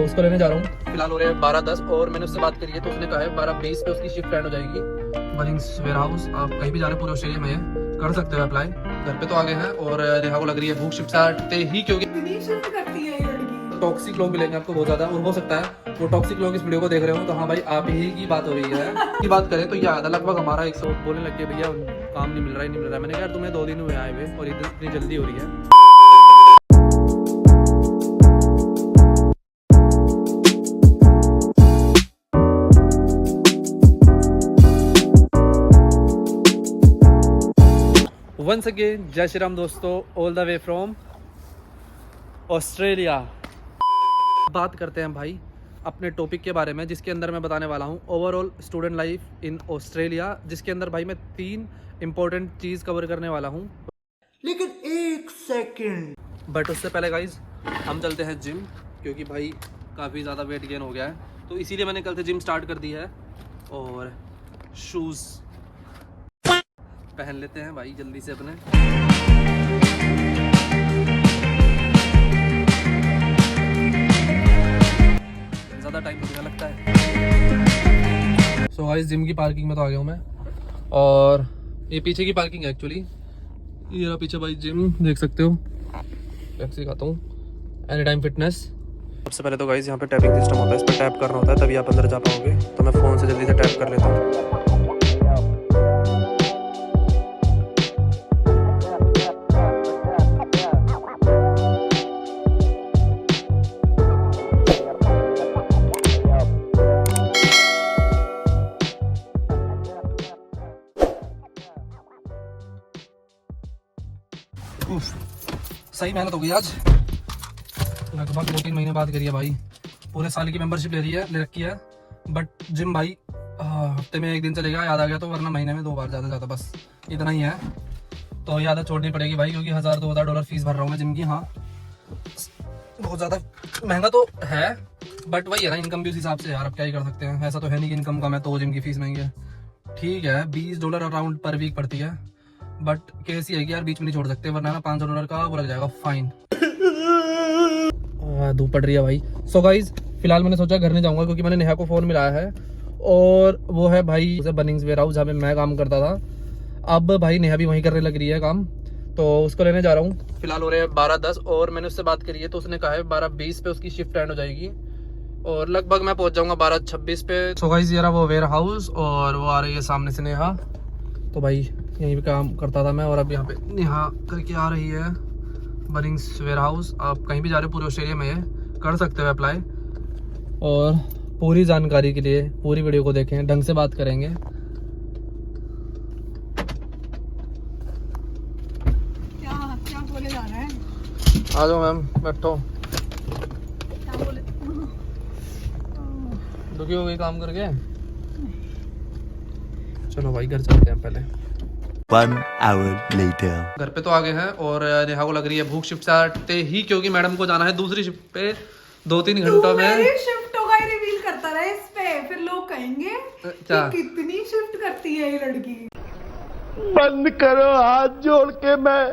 उसको लेने जा रहा हूँ। फिलहाल हो रहे हैं 12:10 और मैंने उससे बात करी है तो उसने कहा है 12:20 पे उसकी शिफ्ट एंड हो जाएगी। बनिंग्स वेयरहाउस, आप कहीं भी जा रहे हैं पूरे ऑस्ट्रेलिया में कर सकते हो अप्लाई। घर पे तो आ गए हैं और नेहा को लग रही है भूख शिफ्ट आते ही, क्योंकि टॉक्सिक लोग मिलेंगे आपको बहुत ज्यादा, और हो सकता है वो टॉक्सिक लोग इस वीडियो को देख रहे हो। तो हाँ भाई, आप ही की बात हो रही है। की बात करें तो याद है लगभग हमारा 100 बोलने लग गए भैया काम नहीं मिल रहा है, नहीं मिल रहा है। मैंने कहा यार तुम्हें 2 दिन हुए आए हुए और इतनी जल्दी हो रही है। वंस अगेन जय श्री राम दोस्तों, all the way from Australia. बात करते हैं भाई अपने टॉपिक के बारे में, जिसके अंदर मैं बताने वाला हूँ overall student life in Australia, जिसके अंदर भाई मैं 3 इंपॉर्टेंट चीज़ कवर करने वाला हूँ। लेकिन 1 सेकंड, बट उससे पहले गाइज हम चलते हैं जिम, क्योंकि भाई काफ़ी ज़्यादा वेट गेन हो गया है, तो इसीलिए मैंने कल से जिम स्टार्ट कर दी है। और शूज़ पहन लेते हैं भाई जल्दी से अपने। ज़्यादा टाइम तो लगता है। सो गाइस जिम की पार्किंग में तो आ गया हूँ मैं, और ये पीछे की पार्किंग है एक्चुअली। ये रहा पीछे भाई जिम, देख सकते हो। टैक्सी खाता हूँ एनी टाइम फिटनेस। सबसे पहले तो गाइस यहाँ पे टैपिंग सिस्टम होता है, इस पर टैप करना होता है तभी आप अंदर जा पाओगे। तो मैं फ़ोन से जल्दी से टैप कर लेता हूँ। सही मेहनत हो गई आज, लगभग 2-3 महीने बाद करी है भाई। पूरे साल की मेंबरशिप ले रखी है। बट जिम भाई हफ्ते में 1 दिन चलेगा, याद आ गया तो, वरना महीने में 2 बार ज़्यादा ज़्यादा, बस इतना ही है। तो याद छोड़नी पड़ेगी भाई, क्योंकि $1000-2000 फीस भर रहा हूँ मैं जिम की। हाँ बहुत ज़्यादा महंगा तो है, बट वही है ना, इनकम भी उस हिसाब से यार, अब क्या ही कर सकते हैं। ऐसा तो है नहीं कि इनकम कम है तो जिम की फीस महंगी है। ठीक है $20 अराउंड पर वीक पड़ती है, बट केस ये है कि यार बीच में नहीं छोड़ सकते, वरना ना $500 का वो लग जाएगा फाइन। धूप पड़ रही है भाई। सो गाइज फिलहाल मैंने सोचा घर नहीं जाऊंगा, क्योंकि मैंने नेहा को फ़ोन मिलाया है, और वो है भाई बनिंग्स वेयरहाउस जहाँ पे मैं काम करता था। अब भाई नेहा भी वहीं करने लग रही है काम, तो उसको लेने जा रहा हूँ। फिलहाल हो रहे हैं 12:10 और मैंने उससे बात करी है तो उसने कहा है 12:20 पे उसकी शिफ्ट एंड हो जाएगी, और लगभग मैं पहुँच जाऊँगा 12:26 पे। सो गाइज ये रहा वो वेयरहाउस, और वो आ रही है सामने से नेहा। तो भाई यहीं पे काम करता था मैं, और अब यहाँ पे नेहा करके आ रही है। बनिंग्स वेयरहाउस, आप कहीं भी जा रहे हो पूरे ऑस्ट्रेलिया में कर सकते हो अप्लाई। और पूरी जानकारी के लिए पूरी वीडियो को देखें, ढंग से बात करेंगे। क्या बोले जा रहा है? आ जाओ मैम, बैठो। क्या बोले? दुखी हो गई काम करके? चलो भाई घर चलते हैं पहले। 1 hour later. घर पे तो आ गए हैं और नेहा को लग रही है भूख शिफ्ट से आते ही, क्योंकि मैडम को जाना है दूसरी शिफ्ट पे 2-3 घंटों में। मेरी शिफ्ट होगा रिवील करता रहा इस पे, फिर लोग कहेंगे क्या कि कितनी शिफ्ट करती है ये लड़की। बंद करो हाथ जोड़ के मैं।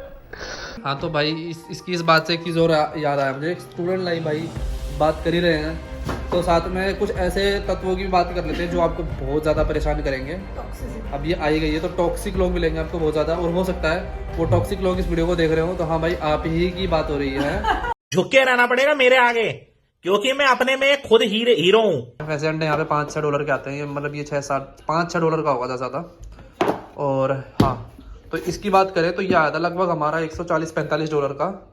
हाँ तो भाई इसकी इस बात से एक चीज़ और याद आया मुझे। स्टूडेंट लाइफ भाई बात कर ही रहे हैं, तो साथ में कुछ ऐसे तत्वों की बात कर लेते हैं जो आपको बहुत ज़्यादा परेशान करेंगे। अब ये आई गई है तो टॉक्सिक लोग मिलेंगे आपको बहुत ज़्यादा, और हो सकता है वो टॉक्सिक लोग इस वीडियो को देख रहे हो। तो हाँ भाई, आप ही की बात हो रही है। झुक के रहना पड़ेगा मेरे आगे, क्योंकि मैं अपने में खुद हीरो हूँ। वैसे अंडे यहाँ पे $5-6 के आते हैं, ये मतलब ये 5-6 का होगा ज़्यादा। और हाँ तो इसकी बात करें तो ये आया था लगभग हमारा $140-45 का।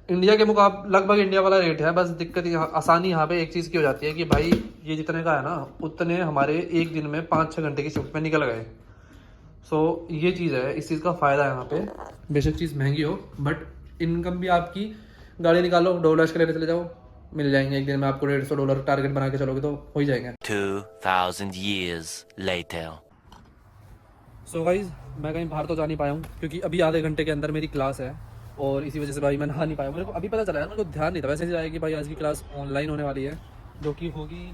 इंडिया के मुकाबले लगभग इंडिया वाला रेट है। बस दिक्कत यहाँ आसानी यहाँ पे एक चीज़ की हो जाती है कि भाई ये जितने का है ना, उतने हमारे एक दिन में 5-6 घंटे की शिफ्ट में निकल गए। सो ये चीज़ है, इस चीज़ का फ़ायदा है यहाँ पे। बेशक चीज़ महंगी हो, बट इनकम भी आपकी, गाड़ी निकालो $2 के लेने चले जाओ, मिल जाएंगे एक दिन में आपको। $150 टारगेट बना के चलोगे तो हो ही जाएंगे। 2000 years later. सो गाइज मैं कहीं बाहर तो जा नहीं पाया हूँ, क्योंकि अभी आधे घंटे के अंदर मेरी क्लास है, और इसी वजह से भाई मैं नहा नहीं पाया। मेरे को अभी पता चला है, मेरे को ध्यान नहीं था वैसे आया कि भाई आज की क्लास ऑनलाइन होने वाली है, जो कि होगी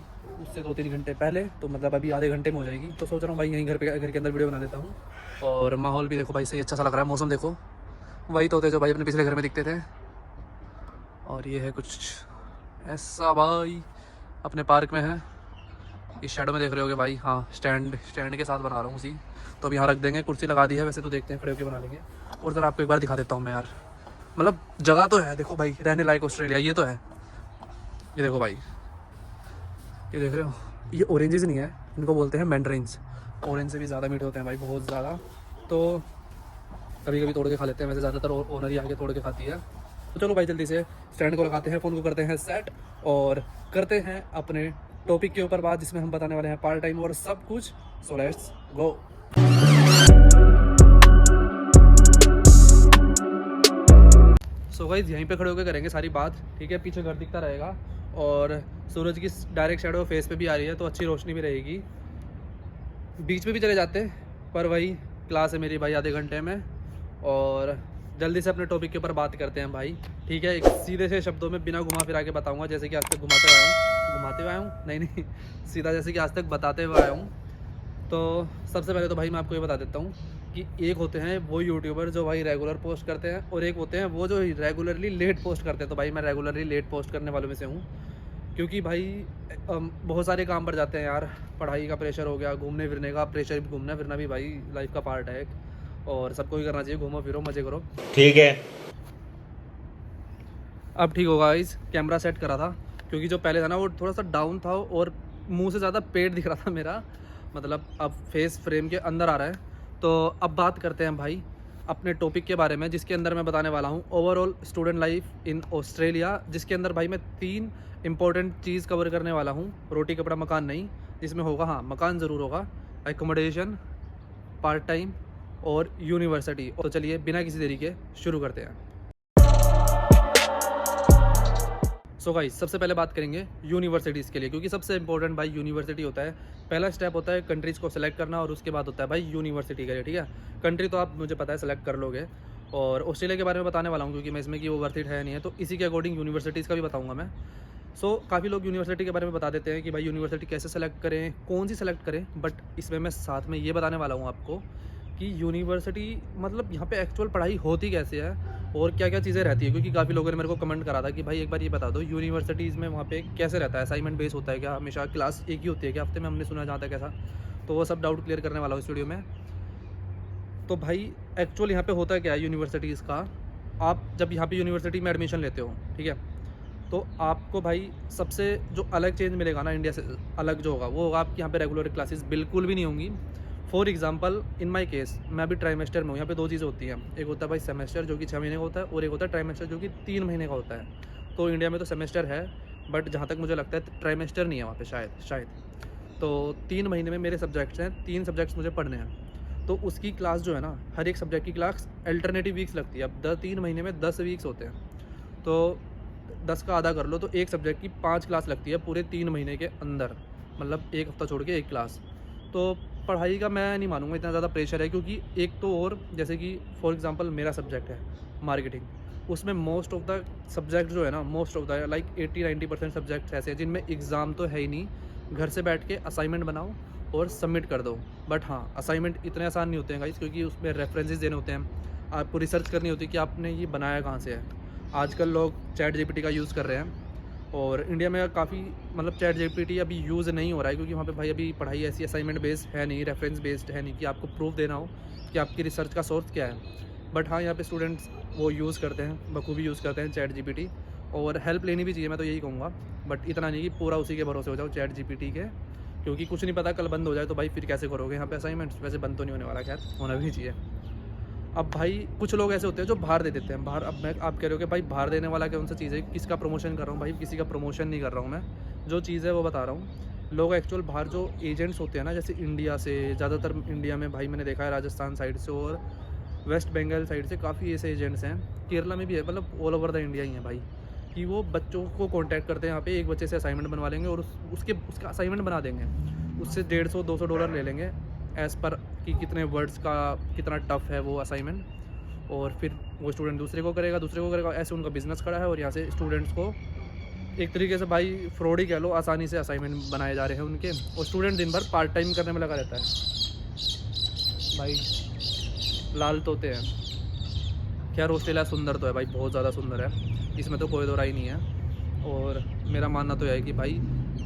उससे 2-3 घंटे पहले। तो मतलब अभी आधे घंटे में हो जाएगी। तो सोच रहा हूँ भाई यहीं घर के अंदर वीडियो बना देता हूँ। और माहौल भी देखो भाई सही अच्छा सा लग रहा है। मौसम देखो, वही तोते जो भाई अपने पिछले घर में दिखते थे। और ये है कुछ ऐसा भाई अपने पार्क में है, इस शेडो में देख रहे होगे भाई। हाँ, स्टैंड के साथ बना रहा हूँ उसी, तो अब यहाँ रख देंगे, कुर्सी लगा दी है वैसे तो, देखते हैं खड़े होकर बना लेंगे। और ज़रा आपको एक बार दिखा देता हूँ मैं यार, मतलब जगह तो है, देखो भाई रहने लायक ऑस्ट्रेलिया ये तो है। ये देखो भाई, ये देख रहे हो, ये ऑरेंजेस नहीं है, इनको बोलते हैं मैंड्रेन्स। ऑरेंज से भी ज़्यादा मीठे होते हैं भाई, बहुत ज़्यादा। तो कभी कभी तोड़ के खा लेते हैं, वैसे ज़्यादातर ओनर ही आके तोड़ के खाती है। तो चलो भाई जल्दी से स्टैंड को लगाते हैं, फ़ोन को करते हैं सेट और करते हैं अपने टॉपिक के ऊपर बात, जिसमें हम बताने वाले हैं पार्ट टाइम और सब कुछ। So let's go. So guys यहीं पे खड़े होकर करेंगे सारी बात, ठीक है। पीछे घर दिखता रहेगा और सूरज की डायरेक्ट शैडो फेस पे भी आ रही है, तो अच्छी रोशनी भी रहेगी। बीच में भी चले जाते, पर वही क्लास है मेरी भाई आधे घंटे में, और जल्दी से अपने टॉपिक के ऊपर बात करते हैं भाई, ठीक है। एक सीधे से शब्दों में बिना घुमा फिरा के बताऊंगा, जैसे कि आज तक घुमाते हुए आया हूँ, नहीं सीधा जैसे कि आज तक बताते हुए आया हूँ। तो सबसे पहले तो भाई मैं आपको ये बता देता हूँ कि एक होते हैं वो यूट्यूबर जो भाई रेगुलर पोस्ट करते हैं, और एक होते हैं वो जो रेगुलरली लेट पोस्ट करते हैं। तो भाई मैं रेगुलरली लेट पोस्ट करने वालों में से हूँ, क्योंकि भाई बहुत सारे काम पड़ जाते हैं यार। पढ़ाई का प्रेशर हो गया, घूमने फिरने का प्रेशर, घूमना फिरना भी भाई लाइफ का पार्ट है एक, और सबको ही करना चाहिए, घूमो फिरो मज़े करो, ठीक है। अब ठीक होगा गाइस। कैमरा सेट करा था, क्योंकि जो पहले था ना वो थोड़ा सा डाउन था और मुंह से ज़्यादा पेट दिख रहा था मेरा, मतलब अब फेस फ्रेम के अंदर आ रहा है। तो अब बात करते हैं भाई अपने टॉपिक के बारे में, जिसके अंदर मैं बताने वाला हूँ overall student life in Australia, जिसके अंदर भाई मैं 3 इंपॉर्टेंट चीज़ कवर करने वाला हूँ। रोटी कपड़ा मकान नहीं, जिसमें होगा, हाँ मकान ज़रूर होगा, एकोमोडेशन, पार्ट टाइम और यूनिवर्सिटी। तो चलिए बिना किसी देरी के शुरू करते हैं। सो गाइस सबसे पहले बात करेंगे यूनिवर्सिटीज़ के लिए, क्योंकि सबसे इंपॉर्टेंट भाई यूनिवर्सिटी होता है। पहला स्टेप होता है कंट्रीज़ को सेलेक्ट करना, और उसके बाद होता है भाई यूनिवर्सिटी के लिए, ठीक है। कंट्री तो आप मुझे पता है सेलेक्ट कर लोगे, और ऑस्ट्रेलिया के बारे में बताने वाला हूँ, क्योंकि मैं इसमें कि वो वर्थ इट है नहीं है, तो इसी के अकॉर्डिंग यूनिवर्सिटीज़ का भी बताऊँगा मैं। सो काफ़ी लोग यूनिवर्सिटी के बारे में बता देते हैं कि भाई यूनिवर्सिटी कैसे सेलेक्ट करें, कौन सी सेलेक्ट करें, बट इसमें मैं साथ में ये बताने वाला हूँ आपको कि यूनिवर्सिटी मतलब यहाँ पे एक्चुअल पढ़ाई होती कैसे है और क्या क्या चीज़ें रहती है। क्योंकि काफ़ी लोगों ने मेरे को कमेंट करा था कि भाई एक बार ये बता दो यूनिवर्सिटीज़ में वहाँ पे कैसे रहता है, असाइनमेंट बेस होता है क्या, हमेशा क्लास एक ही होती है क्या, हफ्ते में हमने सुना जहाँ तक ऐसा। तो वो सब डाउट क्लियर करने वाला हूँ इस वीडियो में। तो भाई एक्चुअल यहाँ पे होता क्या है यूनिवर्सिटीज़ का, आप जब यहाँ पे यूनिवर्सिटी में एडमिशन लेते हो, ठीक है, तो आपको भाई सबसे जो अलग चेंज मिलेगा ना इंडिया से अलग जो होगा, वो होगा आपके यहाँ पे रेगुलर क्लासेस बिल्कुल भी नहीं होंगी। For example in my case मैं अभी ट्राइमेस्टर में हूँ। यहाँ पे 2 चीज़ें होती हैं, एक होता है भाई सेमेस्टर जो कि 6 महीने का होता है, और एक होता है ट्राइमेस्टर जो कि 3 महीने का होता है। तो इंडिया में तो सेमेस्टर है, बट जहाँ तक मुझे लगता है ट्राइमेस्टर नहीं है वहाँ पे शायद। तो 3 महीने में मेरे सब्जेक्ट्स हैं, 3 सब्जेक्ट्स मुझे पढ़ने हैं। तो उसकी क्लास जो है ना, हर एक सब्जेक्ट की क्लास अल्टरनेटिव वीक्स लगती है। अब 3 महीने में 10 वीक्स होते हैं, तो 10 का आधा कर लो, तो एक सब्जेक्ट की 5 क्लास लगती है पूरे 3 महीने के अंदर, मतलब एक हफ्ता छोड़ के एक क्लास। तो पढ़ाई का मैं नहीं मानूंगा इतना ज़्यादा प्रेशर है, क्योंकि एक तो और जैसे कि फॉर एग्जांपल मेरा सब्जेक्ट है मार्केटिंग, उसमें मोस्ट ऑफ द सब्जेक्ट जो है ना, most of the like 80-90% subjects ऐसे हैं जिनमें एग्ज़ाम तो है ही नहीं, घर से बैठ के असाइनमेंट बनाओ और सबमिट कर दो। बट हाँ असाइनमेंट इतने आसान नहीं होते हैं गाइस, क्योंकि उसमें रेफरेंसेस देने होते हैं, आपको रिसर्च करनी होती है कि आपने ये बनाया कहाँ से है। आजकल लोग चैट जीपीटी का यूज़ कर रहे हैं, और इंडिया में काफ़ी मतलब चैट जीपीटी अभी यूज़ नहीं हो रहा है, क्योंकि वहाँ पे भाई अभी पढ़ाई ऐसी असाइनमेंट बेस्ड है नहीं, रेफरेंस बेस्ड है नहीं कि आपको प्रूफ देना हो कि आपकी रिसर्च का सोर्स क्या है। बट हाँ यहाँ पे स्टूडेंट्स वो यूज़ करते हैं, बखूबी यूज़ करते हैं चैट जीपीटी, और हेल्प लेनी भी चाहिए, मैं तो यही कहूँगा। बट इतना नहीं कि पूरा उसी के भरोसे हो जाओ चैट जीपीटी के, क्योंकि कुछ नहीं पता कल बंद हो जाए तो भाई फिर कैसे करोगे यहाँ पे असाइनमेंट्स। वैसे बंद तो नहीं होने वाला, खैर होना भी नहीं चाहिए। अब भाई कुछ लोग ऐसे होते हैं जो बाहर दे देते हैं बाहर। अब मैं आप कह रहे हो कि भाई बाहर देने वाला कौन सा चीज़ है, किसका प्रमोशन कर रहा हूँ भाई, किसी का प्रमोशन नहीं कर रहा हूँ मैं, जो चीज़ है वो बता रहा हूँ। लोग एक्चुअल बाहर जो एजेंट्स होते हैं ना, जैसे इंडिया से, ज़्यादातर इंडिया में भाई मैंने देखा है राजस्थान साइड से और वेस्ट बंगाल साइड से काफ़ी ऐसे एजेंट्स हैं, केरला में भी है, मतलब ऑल ओवर द इंडिया ही है भाई, कि वो बच्चों को कॉन्टैक्ट करते हैं यहाँ पे, एक बच्चे से असाइनमेंट बनवा लेंगे और उसका असाइनमेंट बना देंगे, उससे $150-200 ले लेंगे एज़ पर कि कितने वर्ड्स का कितना टफ है वो असाइनमेंट, और फिर वो स्टूडेंट दूसरे को करेगा, ऐसे उनका बिजनेस खड़ा है। और यहाँ से स्टूडेंट्स को एक तरीके से भाई फ्रॉड ही कह लो, आसानी से असाइनमेंट बनाए जा रहे हैं उनके, और स्टूडेंट दिन भर पार्ट टाइम करने में लगा रहता है भाई। लाल तोते हैं। खैर ऑस्ट्रेलिया सुंदर तो है भाई, बहुत ज़्यादा सुंदर है, इसमें तो कोई दो राय नहीं है। और मेरा मानना तो यह है कि भाई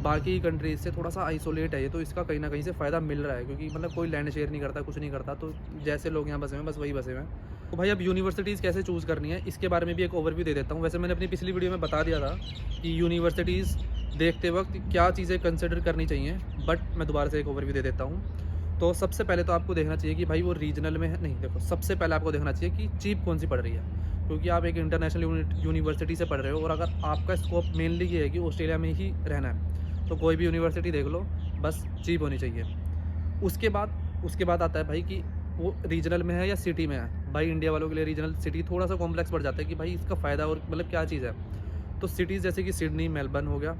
बाकी कंट्रीज से थोड़ा सा आइसोलेट है ये, तो इसका कहीं ना कहीं से फ़ायदा मिल रहा है, क्योंकि मतलब कोई लैंड शेयर नहीं करता, कुछ नहीं करता, तो जैसे लोग यहाँ बसे हुए हैं बस वही बसे हुए हैं। तो भाई अब यूनिवर्सिटीज़ कैसे चूज़ करनी है इसके बारे में भी एक ओवरव्यू दे देता हूँ। वैसे मैंने अपनी पिछली वीडियो में बता दिया था कि यूनिवर्सिटीज़ देखते वक्त क्या चीज़ें कंसिडर करनी चाहिए, बट मैं दोबारा से एक ओवरव्यू दे देता हूँ। तो सबसे पहले तो आपको देखना चाहिए कि भाई वो रीजनल में है नहीं। देखो, सबसे पहले आपको देखना चाहिए कि चीप कौन सी पड़ रही है, क्योंकि आप एक इंटरनेशनल यूनिवर्सिटी से पढ़ रहे हो और अगर आपका स्कोप मेनली ये है कि ऑस्ट्रेलिया में ही रहना है, तो कोई भी यूनिवर्सिटी देख लो, बस चीप होनी चाहिए। उसके बाद आता है भाई कि वो रीजनल में है या सिटी में है। भाई इंडिया वालों के लिए रीजनल सिटी थोड़ा सा कॉम्प्लेक्स पड़ जाता है कि भाई इसका फ़ायदा और मतलब क्या चीज़ है। तो सिटीज़ जैसे कि सिडनी, मेलबर्न हो गया,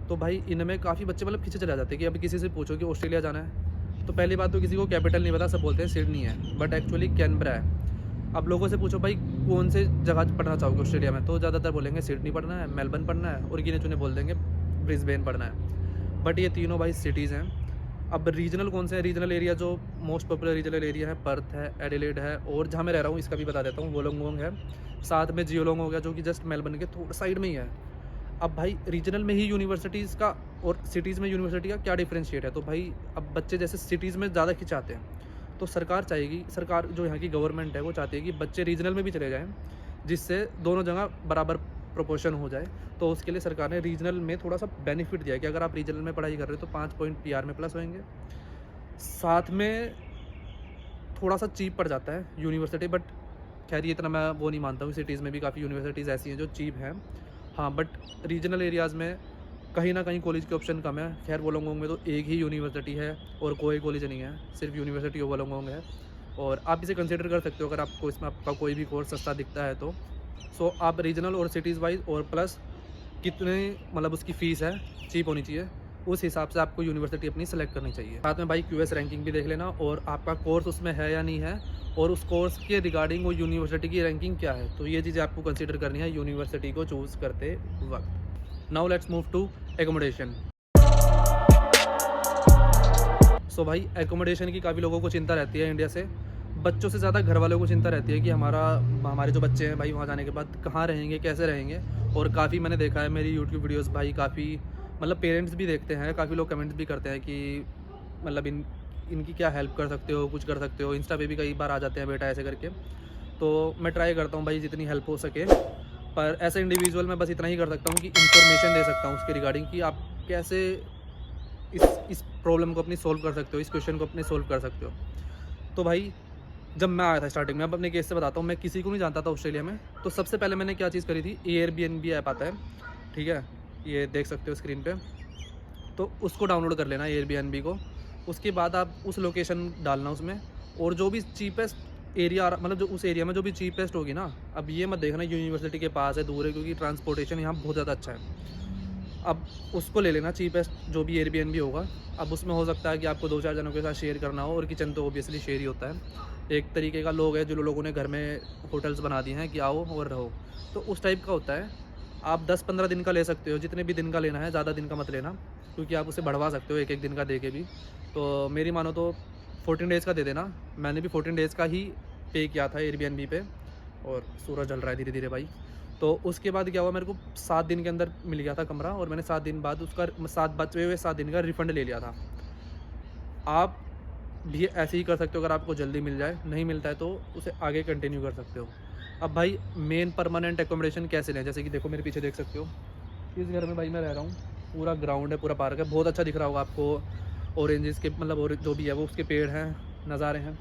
तो भाई इनमें काफ़ी बच्चे मतलब खींचे चले जाते हैं कि अभी किसी से पूछो कि ऑस्ट्रेलिया जाना है, तो पहली बात तो किसी को कैपिटल नहीं पता, सब बोलते हैं सिडनी है, बट एक्चुअली कैनबरा है। अब लोगों से पूछो भाई कौन से जगह पढ़ना चाहोगे ऑस्ट्रेलिया में, तो ज़्यादातर बोलेंगे सिडनी पढ़ना है, मेलबर्न पढ़ना है, और गिने चुने बोल देंगे ब्रिस्बेन पढ़ना है। बट ये तीनों भाई सिटीज़ हैं। अब रीजनल कौन से हैं? रीजनल एरिया जो मोस्ट पॉपुलर रीजनल एरिया है, पर्थ है, एडिलेड है, और जहाँ मैं रह रहा हूँ इसका भी बता देता हूँ, वोलोंगोंग है, साथ में जियोलोंग हो गया जो कि जस्ट मेलबर्न के थोड़ा साइड में ही है। अब भाई रीजनल में ही यूनिवर्सिटीज़ का और सिटीज़ में यूनिवर्सिटी का क्या डिफरेंशिएट है? तो भाई अब बच्चे जैसे सिटीज़ में ज़्यादा खिंचाते हैं, तो सरकार जो यहाँ की गवर्नमेंट है वो चाहती है कि बच्चे रीजनल में भी चले जाएँ, जिससे दोनों जगह बराबर प्रोपोर्शन हो जाए। तो उसके लिए सरकार ने रीजनल में थोड़ा सा बेनिफिट दिया है कि अगर आप रीजनल में पढ़ाई कर रहे हो तो 5 पॉइंट PR में प्लस होंगे। साथ में थोड़ा सा चीप पड़ जाता है यूनिवर्सिटी, बट खैर ये इतना मैं वो नहीं मानता हूँ। सिटीज़ में भी काफ़ी यूनिवर्सिटीज़ ऐसी हैं जो चीप हैं, हाँ, बट रीजनल एरियाज़ में कहीं ना कहीं कॉलेज के ऑप्शन कम है। खैर वोलोंगोंग में तो एक ही यूनिवर्सिटी है और कोई कॉलेज नहीं है, सिर्फ यूनिवर्सिटी ऑफ वोलोंगोंग है, और आप इसे कंसिडर कर सकते हो अगर आपको इसमें आपका कोई भी कोर्स सस्ता दिखता है तो। सो आप रीजनल और सिटीज़ वाइज और प्लस कितने मतलब उसकी फ़ीस है चीप होनी चाहिए, उस हिसाब से आपको यूनिवर्सिटी अपनी सेलेक्ट करनी चाहिए। साथ में भाई QS रैंकिंग भी देख लेना, और आपका कोर्स उसमें है या नहीं है, और उस कोर्स के रिगार्डिंग वो यूनिवर्सिटी की रैंकिंग क्या है। तो ये चीज़ें आपको कंसीडर करनी है यूनिवर्सिटी को चूज़ करते वक्त। Now let's move to accommodation. So भाई एकोमोडेशन की काफ़ी लोगों को चिंता रहती है इंडिया से, बच्चों से ज़्यादा घर वालों को चिंता रहती है कि हमारे जो बच्चे हैं भाई वहाँ जाने के बाद कहाँ रहेंगे, कैसे रहेंगे। और काफ़ी मैंने देखा है मेरी यूट्यूब वीडियोस भाई, काफ़ी मतलब पेरेंट्स भी देखते हैं, काफ़ी लोग कमेंट्स भी करते हैं कि मतलब इनकी क्या हेल्प कर सकते हो, कुछ कर सकते हो। इंस्टा पे भी कई बार आ जाते हैं बेटा ऐसे करके, तो मैं ट्राई करता हूँ भाई जितनी हेल्प हो सके। पर ऐसे इंडिविजुअल मैं बस इतना ही कर सकता हूँ कि इंफॉर्मेशन दे सकता हूँ उसके रिगार्डिंग कि आप कैसे इस प्रॉब्लम को अपनी सोल्व कर सकते हो, इस क्वेश्चन को अपने सोल्व कर सकते हो। तो भाई जब मैं आया था स्टार्टिंग में, अब अपने केस से बताता हूँ, मैं किसी को नहीं जानता था ऑस्ट्रेलिया में, तो सबसे पहले मैंने क्या चीज़ करी थी, Airbnb ऐप आता है, ठीक है, ये देख सकते हो स्क्रीन पे, तो उसको डाउनलोड कर लेना Airbnb को। उसके बाद आप उस लोकेशन डालना उसमें, और जो भी चीपेस्ट एरिया मतलब जो उस एरिया में जो भी चीपेस्ट होगी ना, अब ये मत देखना यूनिवर्सिटी के पास है, दूर है, क्योंकि ट्रांसपोर्टेशन यहाँ बहुत ज़्यादा अच्छा है। अब उसको ले लेना चीपेस्ट जो भी Airbnb होगा। अब उसमें हो सकता है कि आपको 2-4 जनों के साथ शेयर करना हो, और किचन तो ऑब्वियसली शेयर ही होता है। एक तरीके का लोग है जो लोगों ने घर में होटल्स बना दिए हैं कि आओ और रहो, तो उस टाइप का होता है। आप 10-15 दिन का ले सकते हो, जितने भी दिन का लेना है, ज़्यादा दिन का मत लेना, क्योंकि आप उसे बढ़वा सकते हो एक दिन का दे के भी। तो मेरी मानो तो 14 डेज़ का दे देना। मैंने भी 14 डेज़ का ही पे किया था Airbnb पे, और सूरज जल रहा है धीरे धीरे भाई। तो उसके बाद क्या हुआ, मेरे को 7 दिन के अंदर मिल गया था कमरा, और मैंने 7 दिन बाद उसका 7 दिन का रिफ़ंड ले लिया था। आप भी ऐसे ही कर सकते हो, अगर आपको जल्दी मिल जाए, नहीं मिलता है तो उसे आगे कंटिन्यू कर सकते हो। अब भाई मेन परमानेंट एकोमोडेशन कैसे लें, जैसे कि देखो मेरे पीछे देख सकते हो, इस घर में भाई मैं रह रहा हूँ, पूरा ग्राउंड है, पूरा पार्क है, बहुत अच्छा दिख रहा होगा आपको, ऑरेंजेस के मतलब और जो भी है वो उसके पेड़ हैं, नज़ारे हैं।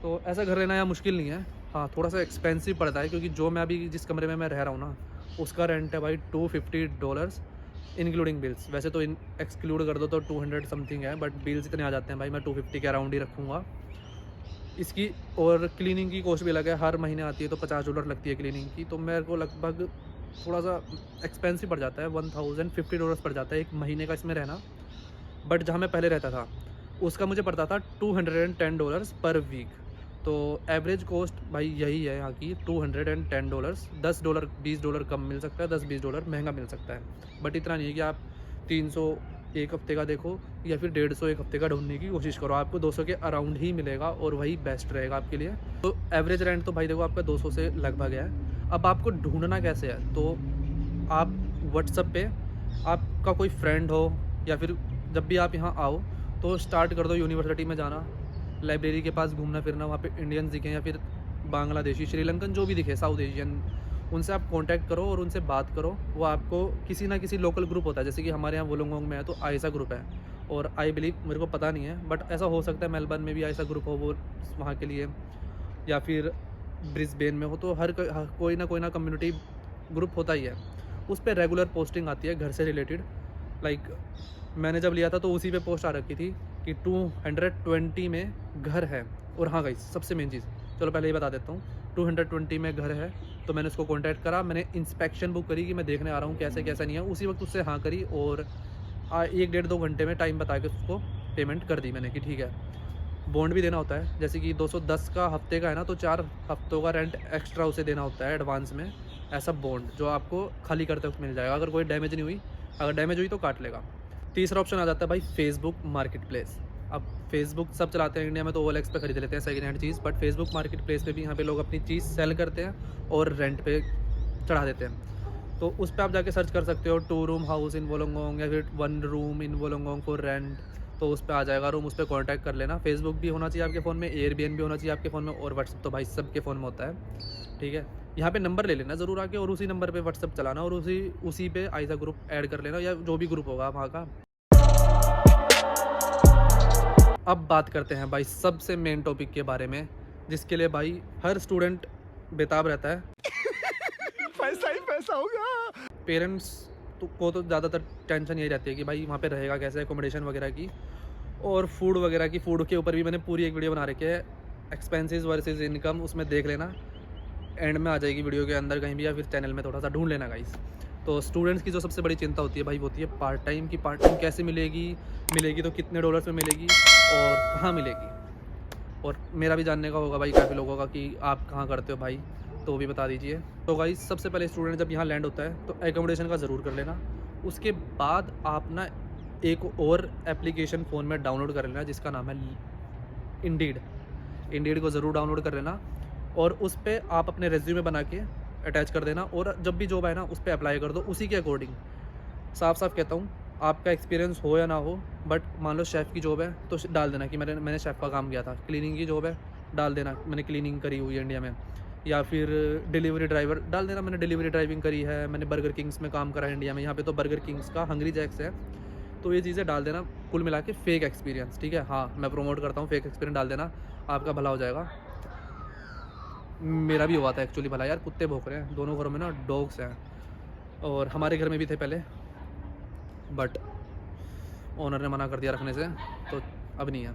तो ऐसा घर लेना यहाँ मुश्किल नहीं है, हाँ थोड़ा सा एक्सपेंसिव पड़ता है, क्योंकि जो मैं अभी जिस कमरे में मैं रह रहा हूँ ना, उसका रेंट है भाई $250 इंक्लूडिंग बिल्स। वैसे तो एक्सक्लूड कर दो तो 200 समथिंग है, बट बिल्स इतने आ जाते हैं भाई, मैं 250 के अराउंड ही रखूँगा इसकी। और क्लीनिंग की कॉस्ट भी अलग है, हर महीने आती है, तो $50 लगती है क्लीनिंग की। तो मेरे को लगभग थोड़ा सा एक्सपेंसिव पड़ जाता है, $1050 पड़ जाता है एक महीने का इसमें रहना। बट जहाँ मैं पहले रहता था उसका मुझे पड़ता था $210 पर वीक। तो एवरेज कॉस्ट भाई यही है यहाँ की, $210। $10 $20 कम मिल सकता है, $10-20 महंगा मिल सकता है, बट इतना नहीं है कि आप 300 एक हफ़्ते का देखो या फिर 150 एक हफ़्ते का ढूंढने की कोशिश करो, आपको 200 के अराउंड ही मिलेगा, और वही बेस्ट रहेगा आपके लिए। तो एवरेज रेंट तो भाई देखो आपका 200 से लगभग है। अब आपको ढूंढना कैसे है, तो आप व्हाट्सएप पे आपका कोई फ्रेंड हो या फिर जब भी आप यहाँ आओ तो स्टार्ट कर दो यूनिवर्सिटी में जाना, लाइब्रेरी के पास घूमना फिरना, वहाँ पे इंडियंस दिखें या फिर बांग्लादेशी, श्रीलंकन, जो भी दिखे साउथ एशियन, उनसे आप कांटेक्ट करो और उनसे बात करो। वो आपको किसी ना किसी लोकल ग्रुप होता है, जैसे कि हमारे यहाँ वोलोंगोंग में है तो आयसा ग्रुप है, और आई बिलीव, मेरे को पता नहीं है बट ऐसा हो सकता है मेलबर्न में भी आयसा ग्रुप हो वो वहाँ के लिए, या फिर ब्रिस्बेन में हो, तो हर कोई ना कम्युनिटी ग्रुप होता ही है। उस पर रेगुलर पोस्टिंग आती है घर से रिलेटेड। लाइक मैंने जब लिया था तो उसी पे पोस्ट आ रखी थी कि 220 में घर है। और हाँ गाइस, सबसे मेन चीज़, चलो पहले ये बता देता हूँ, 220 में घर है तो मैंने उसको कांटेक्ट करा, मैंने इंस्पेक्शन बुक करी कि मैं देखने आ रहा हूँ कैसे कैसा नहीं है, उसी वक्त उससे हाँ करी और 1-1.5-2 घंटे में टाइम बता के उसको पेमेंट कर दी मैंने कि ठीक है। बॉन्ड भी देना होता है, जैसे कि 210 का हफ्ते का है ना, तो 4 हफ्तों का रेंट एक्स्ट्रा उसे देना होता है एडवांस में, ऐसा बॉन्ड जो आपको खाली करते वक्त मिल जाएगा। अगर कोई डैमेज नहीं हुई, अगर डैमेज हुई तो काट लेगा। तीसरा ऑप्शन आ जाता है भाई फेसबुक मार्केट प्लेस। अब फेसबुक सब चलाते हैं इंडिया में तो OLX पे खरीद लेते हैं second hand cheese, but Facebook market place पे भी यहाँ पे लोग अपनी चीज़ सेल करते हैं और रेंट पे चढ़ा देते हैं। तो उस पर आप जाके सर्च कर सकते हो 2 रूम हाउस इन वोलोंगोंग या फिर 1 room in Wollongong for rent, तो उस पर आ जाएगा रूम, उस पर कॉन्टैक्ट कर लेना। फेसबुक भी होना चाहिए आपके फ़ोन में, एयरबीएनबी भी होना चाहिए आपके फ़ोन में, और व्हाट्सअप तो भाई सबके फ़ोन में होता है, ठीक है। यहाँ पे नंबर ले लेना ज़रूर आके, और उसी नंबर पे व्हाट्सअप चलाना और उसी पे आयसा ग्रुप ऐड कर लेना, या जो भी ग्रुप होगा वहाँ का। अब बात करते हैं भाई सबसे मेन टॉपिक के बारे में, जिसके लिए भाई हर स्टूडेंट बेताब रहता है। पैसा ही पैसा होगा। पेरेंट्स को तो ज़्यादातर टेंशन यही रहती है कि भाई वहाँ पे रहेगा कैसे, एकोमोडेशन वगैरह की और फूड वगैरह की। फूड के ऊपर भी मैंने पूरी एक वीडियो बना रखी है, एक्सपेंसेस वर्सेस इनकम, उसमें देख लेना, एंड में आ जाएगी वीडियो के अंदर कहीं भी, या फिर चैनल में थोड़ा सा ढूंढ लेना गाइस। तो स्टूडेंट्स की जो सबसे बड़ी चिंता होती है भाई, वो होती है पार्ट टाइम की। पार्ट टाइम कैसे मिलेगी तो कितने डॉलर्स में मिलेगी और कहाँ मिलेगी। और मेरा भी जानने का होगा भाई काफ़ी लोगों का कि आप कहाँ करते हो भाई, तो वो भी बता दीजिए। तो गाइस सबसे पहले स्टूडेंट जब यहाँ लैंड होता है तो एकोमोडेशन का ज़रूर कर लेना। उसके बाद आप ना एक और एप्लीकेशन फ़ोन में डाउनलोड कर लेना जिसका नाम है इंडीड को ज़रूर डाउनलोड कर लेना, और उस पर आप अपने रेज्यूमे बना के अटैच कर देना, और जब भी जॉब आए ना उस पर अप्लाई कर दो उसी के अकॉर्डिंग। साफ साफ कहता हूँ, आपका एक्सपीरियंस हो या ना हो, बट मान लो शेफ़ की जॉब है तो डाल देना कि मैंने शेफ़ का काम किया था। क्लीनिंग की जॉब है, डाल देना मैंने क्लीनिंग करी हुई है इंडिया में, या फिर डिलीवरी ड्राइवर डाल देना मैंने डिलीवरी ड्राइविंग करी है, मैंने बर्गर किंग्स में काम करा है इंडिया में। यहाँ पे तो बर्गर किंग्स का हंग्री जैक्स है, तो ये चीज़ें डाल देना। कुल मिला के फेक एक्सपीरियंस, ठीक है। हाँ, मैं प्रमोट करता हूँ, फेक एक्सपीरियंस डाल देना, आपका भला हो जाएगा। मेरा भी हुआ था एक्चुअली भला यार, कुत्ते भौंक रहे हैं, दोनों घरों में ना डॉग्स हैं, और हमारे घर में भी थे पहले, बट ओनर ने मना कर दिया रखने से, तो अब नहीं है।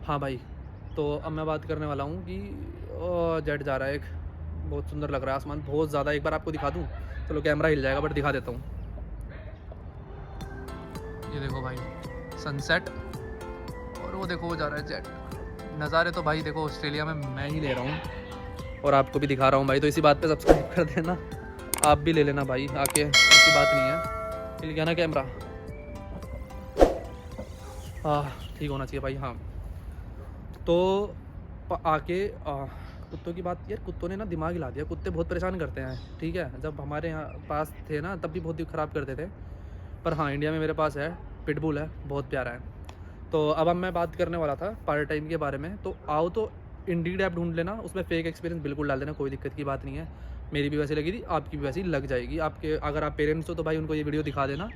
हाँ भाई, तो अब मैं बात करने वाला हूँ कि जेट जा रहा है एक, बहुत सुंदर लग रहा है आसमान, बहुत ज़्यादा। एक बार आपको दिखा दूँ, चलो कैमरा हिल जाएगा बट दिखा देता हूँ। ये देखो भाई सनसेट, और वो देखो वो जा रहा है जेट। नज़ारे तो भाई देखो ऑस्ट्रेलिया में मैं ही ले रहा हूँ और आपको भी दिखा रहा हूँ भाई, तो इसी बात पे सब्सक्राइब कर देना, आप भी ले लेना भाई आके, ऐसी बात नहीं है। हिल गया ना कैमरा, हाँ ठीक होना चाहिए भाई। हाँ, तो आके कुत्तों की बात, यार कुत्तों ने ना दिमाग हिला दिया, कुत्ते बहुत परेशान करते हैं, ठीक है। जब हमारे यहाँ पास थे ना तब भी बहुत ही ख़राब करते थे, पर हाँ इंडिया में मेरे पास है, पिटबुल है, बहुत प्यारा है। तो अब मैं बात करने वाला था पार्ट टाइम के बारे में। तो आओ तो इंडीड ऐप ढूंढ लेना, उसमें फेक एक्सपीरियंस बिल्कुल डाल देना, कोई दिक्कत की बात नहीं है। मेरी भी वैसे लगी थी, आपकी भी वैसी लग जाएगी। आपके अगर आप पेरेंट्स हो तो भाई उनको ये वीडियो दिखा देना,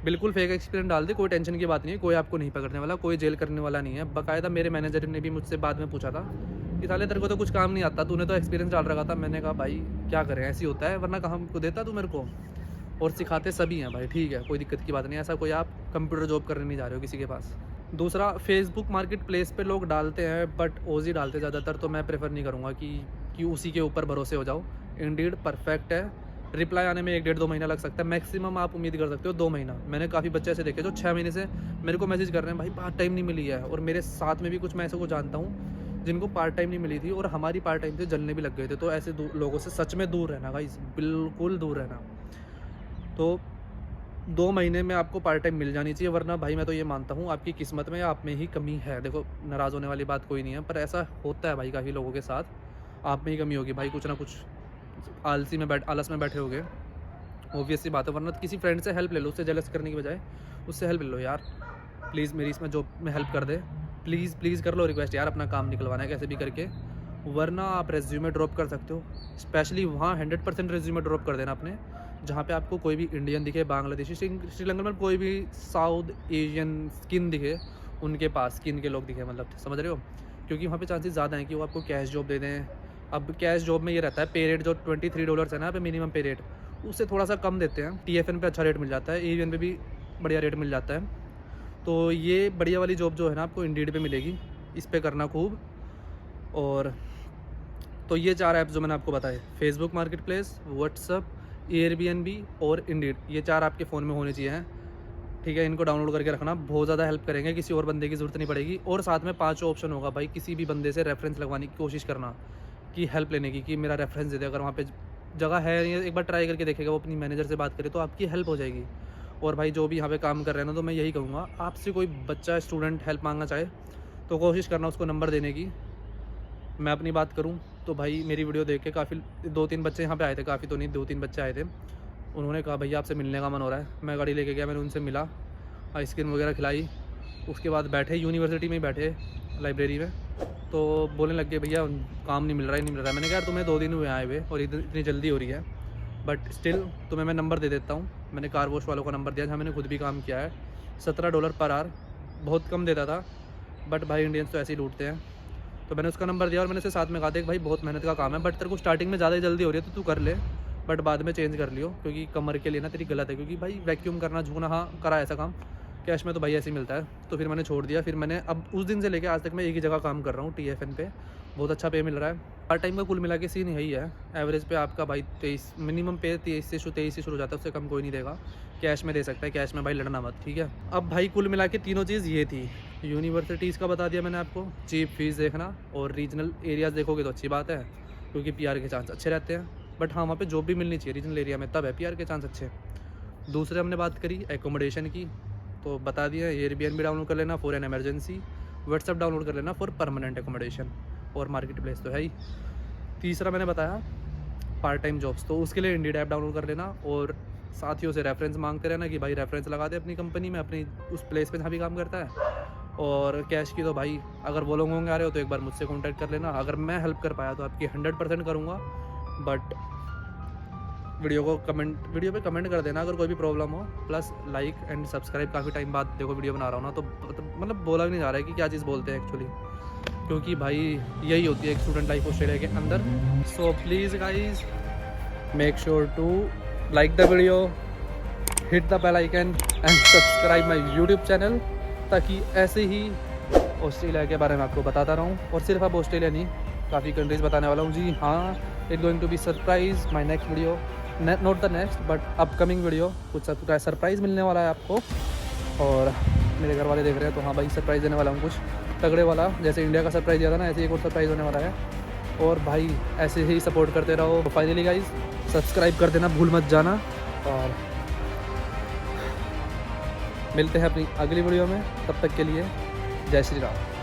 बिल्कुल फेक एक्सपीरियंस डाल दे, कोई टेंशन की बात नहीं है, कोई आपको नहीं पकड़ने वाला, कोई जेल करने वाला नहीं है। बाकायदा मेरे मैनेजर ने भी मुझसे बाद में पूछा था कि साले तेरे को तो कुछ काम नहीं आता, तूने तो एक्सपीरियंस डाल रखा था। मैंने कहा भाई क्या करें, ऐसी होता है, वरना कहाँ को देता तू मेरे को। और सिखाते सभी हैं भाई, ठीक है, कोई दिक्कत की बात नहीं, ऐसा कोई आप कंप्यूटर जॉब करने नहीं जा रहे हो किसी के पास। दूसरा, फेसबुक मार्केट प्लेस पे लोग डालते हैं बट ओजी डालते ज़्यादातर, तो मैं प्रेफर नहीं करूँगा कि उसी के ऊपर भरोसे हो जाओ। इंडीड परफेक्ट है, रिप्लाई आने में 1-1.5-2 महीना लग सकता है, मैक्सिमम आप उम्मीद कर सकते हो 2 महीना। मैंने काफ़ी बच्चे ऐसे देखे जो 6 महीने से मेरे को मैसेज कर रहे हैं भाई पार्ट टाइम नहीं मिली है, और मेरे साथ में भी कुछ मैं ऐसे को जानता हूँ जिनको पार्ट टाइम नहीं मिली थी और हमारी पार्ट टाइम से जलने भी लग गए थे। तो ऐसे लोगों से सच में दूर रहना गाइस, बिल्कुल दूर रहना। तो 2 महीने में आपको पार्ट टाइम मिल जानी चाहिए, वरना भाई मैं तो ये मानता हूँ आपकी किस्मत में या आप में ही कमी है। देखो नाराज़ होने वाली बात कोई नहीं है, पर ऐसा होता है भाई काफ़ी लोगों के साथ, आप में ही कमी होगी भाई, कुछ ना कुछ आलस में बैठे हो गए, ऑब्वियस सी बात है। वरना किसी फ्रेंड से हेल्प ले लो, उससे जेलस करने की बजाय उससे हेल्प ले लो यार, प्लीज़ मेरी इसमें जॉब में हेल्प कर दे, प्लीज़ कर लो रिक्वेस्ट यार, अपना काम निकलवाना है कैसे भी करके। वरना आप रेज्यूमे ड्रॉप कर सकते हो, स्पेशली वहाँ 100% रेज्यूमे ड्रॉप कर देना अपने, जहाँ पे आपको कोई भी इंडियन दिखे, बांग्लादेशी, श्रीलंकन में कोई भी साउथ एशियन स्किन दिखे, उनके पास स्किन के लोग दिखे, मतलब समझ रहे हो, क्योंकि वहाँ पे चांसेस ज़्यादा हैं कि वो आपको कैश जॉब दे दें। अब कैश जॉब में ये रहता है पे रेट जो $23 है ना पे मिनिमम पे रेट, उससे थोड़ा सा कम देते हैं। TFN पे अच्छा रेट मिल जाता है, AVN पे भी बढ़िया रेट मिल जाता है। तो ये बढ़िया वाली जॉब जो है ना आपको इंडीड पे मिलेगी, इस पे करना खूब। और तो ये 4 ऐप्स जो मैंने आपको बताए, Facebook market place, WhatsApp, Airbnb और इंडीड, ये 4 आपके फ़ोन में होने चाहिए हैं, ठीक है। इनको डाउनलोड करके रखना, बहुत ज़्यादा हेल्प करेंगे, किसी और बंदे की ज़रूरत नहीं पड़ेगी। और साथ में 5 ऑप्शन होगा भाई, किसी भी बंदे से रेफरेंस लगवाने की कोशिश करना, कि हेल्प लेने की, कि मेरा रेफरेंस दे दे। अगर वहाँ पे जगह है नहीं, एक बार ट्राई करके देखेगा, वो अपनी मैनेजर से बात करे तो आपकी हेल्प हो जाएगी। और भाई जो भी यहाँ पे काम कर रहे हैं ना, तो मैं यही कहूँगा, आपसे कोई बच्चा स्टूडेंट हेल्प मांगना चाहे तो कोशिश करना उसको नंबर देने की। मैं अपनी बात करूँ तो भाई मेरी वीडियो देख के काफ़ी 2-3 बच्चे यहाँ पे आए थे, काफ़ी तो नहीं 2-3 बच्चे आए थे। उन्होंने कहा भैया आपसे मिलने का मन हो रहा है। मैं गाड़ी लेके गया, मैंने उनसे मिला, आइसक्रीम वगैरह खिलाई, उसके बाद बैठे यूनिवर्सिटी में ही बैठे लाइब्रेरी में, तो बोलने लग गए भैया काम नहीं मिल रहा है। मैंने कहा यार तुम्हें 2 दिन हुए आए हुए और इतनी जल्दी हो रही है, बट स्टिल तुम्हें मैं नंबर दे देता हूँ। मैंने कार वॉश वालों का नंबर दिया, जहाँ मैंने खुद भी काम किया है। $17 पर आवर, बहुत कम देता था, बट भाई इंडियंस तो ऐसे ही लूटते हैं। तो मैंने उसका नंबर दिया और मैंने उससे साथ में कहा था कि भाई बहुत मेहनत का काम है, बट तेरे को स्टार्टिंग में ज़्यादा जल्दी हो रही है तो तू कर ले, बट बाद में चेंज कर लियो, क्योंकि कमर के लिए ना तेरी गलत है। क्योंकि भाई वैक्यूम करना, झुकना, हाँ करा ऐसा काम, कैश में तो भाई ऐसे ही मिलता है। तो फिर मैंने छोड़ दिया। फिर मैंने अब उस दिन से लेकर आज तक मैं एक ही जगह काम कर रहा हूँ, TFN पे, बहुत अच्छा पे मिल रहा है। पार्ट टाइम का कुल मिला के सीन यही है, एवरेज पे आपका भाई 23 मिनिमम पे 23 से शुरू हो जाता है, उससे कम कोई नहीं देगा। कैश में दे सकता है, कैश में भाई लड़ना मत, ठीक है। अब भाई कुल मिला के तीनों चीज़ ये थी, यूनिवर्सिटीज़ का बता दिया मैंने आपको, चीप फीस देखना, और रीजनल एरियाज़ देखोगे तो अच्छी बात है, क्योंकि PR के चांस अच्छे रहते हैं। बट हाँ वहाँ पे जॉब भी मिलनी चाहिए रीजनल एरिया में, तब है PR के चांस अच्छे। दूसरे हमने बात करी एकोमोडेशन की, तो बता दिया एयरबीएनबी डाउनलोड कर लेना for an emergency, WhatsApp download कर लेना फॉर परमानेंट एकोमोडेशन, और मार्केट प्लेस तो है ही। तीसरा मैंने बताया पार्ट टाइम जॉब्स, तो उसके लिए इंडीड ऐप डाउनलोड कर लेना, और साथियों से रेफरेंस मांगते रहना कि भाई रेफरेंस लगा दे अपनी कंपनी में, अपनी उस प्लेस पे जहाँ भी काम करता है। और कैश की तो भाई अगर वो लोग होंगे आ रहे हो तो एक बार मुझसे कॉन्टैक्ट कर लेना, अगर मैं हेल्प कर पाया तो आपकी 100% करूँगा। बट वीडियो पे कमेंट कर देना अगर कोई भी प्रॉब्लम हो, प्लस लाइक एंड सब्सक्राइब। काफ़ी टाइम बाद देखो वीडियो बना रहा हूँ ना, तो मतलब बोला भी नहीं जा रहा है कि क्या चीज़ बोलते हैं एक्चुअली, क्योंकि भाई यही होती है एक स्टूडेंट लाइफ ऑस्ट्रेलिया के अंदर। So please guys make sure to like the video, hit the bell icon and subscribe my YouTube channel, ताकि ऐसे ही ऑस्ट्रेलिया के बारे में आपको बताता रहूँ। और सिर्फ अब ऑस्ट्रेलिया नहीं, काफ़ी कंट्रीज़ बताने वाला हूँ। जी हाँ, it going to be surprise my next video, not the next but upcoming video, कुछ सरप्राइज़ मिलने वाला है आपको। और मेरे घर वाले देख रहे हैं तो हाँ भाई सरप्राइज़ देने वाला हूँ कुछ तगड़े वाला, जैसे इंडिया का सरप्राइज़ दिया था ना, ऐसे एक और सरप्राइज़ होने वाला है। और भाई ऐसे ही सपोर्ट करते रहो। फाइनली गाइज सब्सक्राइब कर देना भूल मत जाना, और मिलते हैं अपनी अगली वीडियो में, तब तक के लिए जय श्री राम।